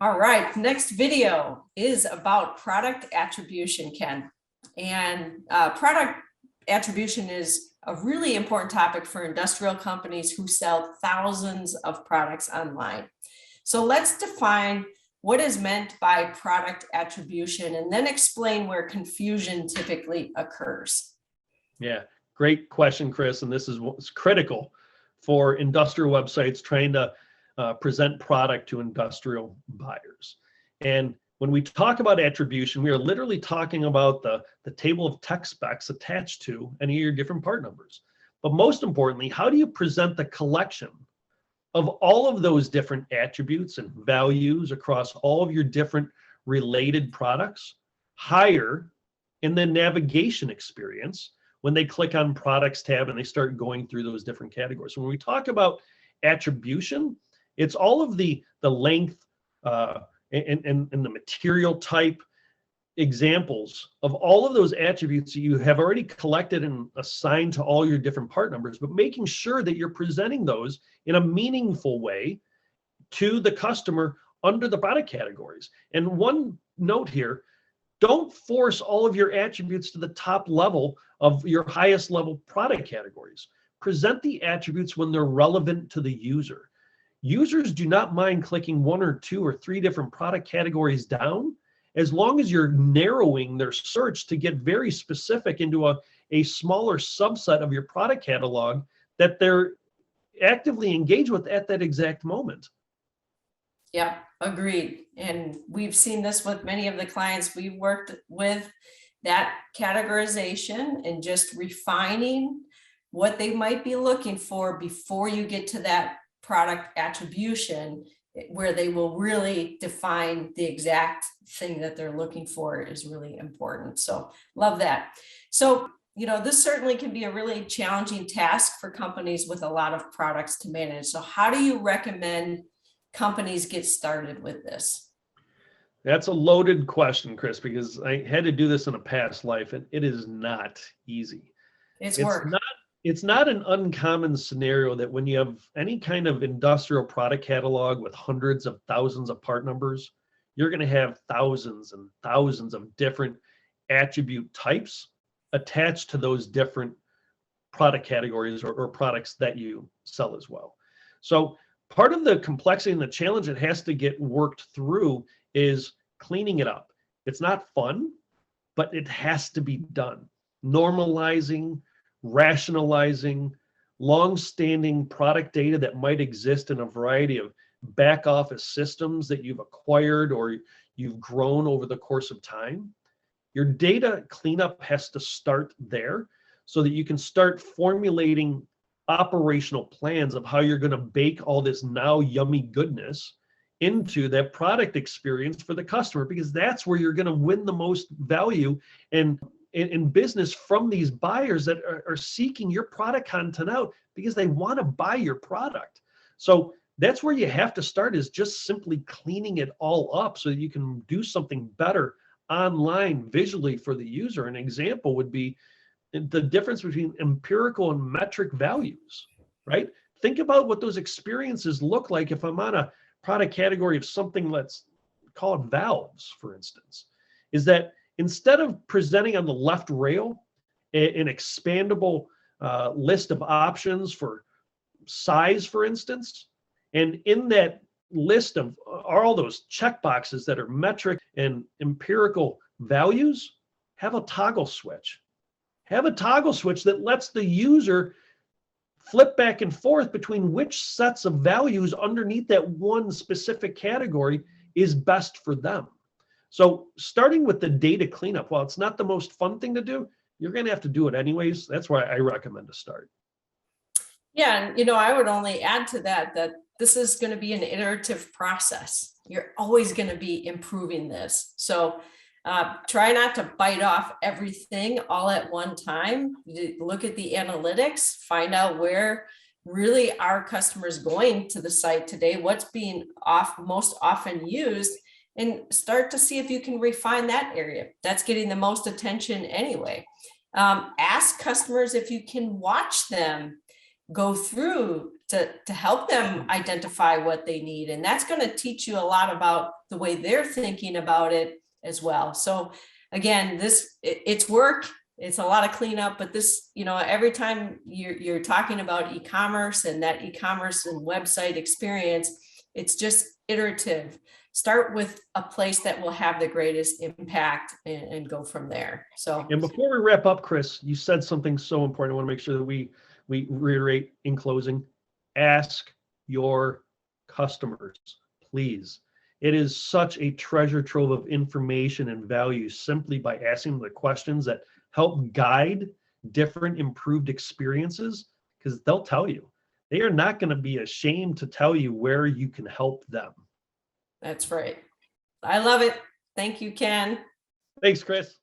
All right, next video is about product attribution, Ken. And product attribution is a really important topic for industrial companies who sell thousands of products online. So let's define what is meant by product attribution and then explain where confusion typically occurs. Yeah, great question, Chris. And this is what's critical for industrial websites trying to present product to industrial buyers. And when we talk about attribution, we are literally talking about the table of text specs attached to any of your different part numbers. But most importantly, how do you present the collection of all of those different attributes and values across all of your different related products higher in the navigation experience when they click on products tab and they start going through those different categories? When we talk about attribution, it's all of the length and the material type examples of all of those attributes that you have already collected and assigned to all your different part numbers, but making sure that you're presenting those in a meaningful way to the customer under the product categories. And one note here, don't force all of your attributes to the top level of your highest level product categories. Present the attributes when they're relevant to the user. Users do not mind clicking 1 or 2 or 3 different product categories down, as long as you're narrowing their search to get very specific into a smaller subset of your product catalog that they're actively engaged with at that exact moment. Yeah, agreed. And we've seen this with many of the clients we've worked with, that categorization and just refining what they might be looking for before you get to that product attribution, where they will really define the exact thing that they're looking for, is really important. So love that. So, this certainly can be a really challenging task for companies with a lot of products to manage. So how do you recommend companies get started with this? That's a loaded question, Chris, because I had to do this in a past life, and it is not easy. It's work. It's not an uncommon scenario that when you have any kind of industrial product catalog with hundreds of thousands of part numbers, you're going to have thousands and thousands of different attribute types attached to those different product categories or products that you sell as well. So part of the complexity and the challenge that has to get worked through is cleaning it up. It's not fun, but it has to be done. Normalizing, rationalizing long-standing product data that might exist in a variety of back office systems that you've acquired or you've grown over the course of time. Your data cleanup has to start there so that you can start formulating operational plans of how you're going to bake all this now yummy goodness into that product experience for the customer, because that's where you're going to win the most value and in business from these buyers that are seeking your product content out because they want to buy your product. So that's where you have to start, is just simply cleaning it all up so that you can do something better online visually for the user. An example would be the difference between empirical and metric values, right? Think about what those experiences look like if I'm on a product category of something, let's call it valves, for instance, is that instead of presenting on the left rail an expandable list of options for size, for instance, and in that list of all those checkboxes that are metric and empirical values, have a toggle switch. Have a toggle switch that lets the user flip back and forth between which sets of values underneath that one specific category is best for them. So starting with the data cleanup, while it's not the most fun thing to do, you're going to have to do it anyways. That's why I recommend to start. Yeah, and I would only add to that this is going to be an iterative process. You're always going to be improving this. So try not to bite off everything all at one time. Look at the analytics, find out where really are customers going to the site today, what's being most often used, and start to see if you can refine that area. That's getting the most attention anyway. Ask customers if you can watch them go through to help them identify what they need. And that's going to teach you a lot about the way they're thinking about it as well. So again, it's work. It's a lot of cleanup, but this, every time you're talking about e-commerce and that e-commerce and website experience, it's just iterative. Start with a place that will have the greatest impact and go from there. So, and before we wrap up, Chris, you said something so important. I want to make sure that we reiterate in closing. Ask your customers, please. It is such a treasure trove of information and value simply by asking them the questions that help guide different improved experiences, because they'll tell you. They are not going to be ashamed to tell you where you can help them. That's right. I love it. Thank you, Ken. Thanks, Chris.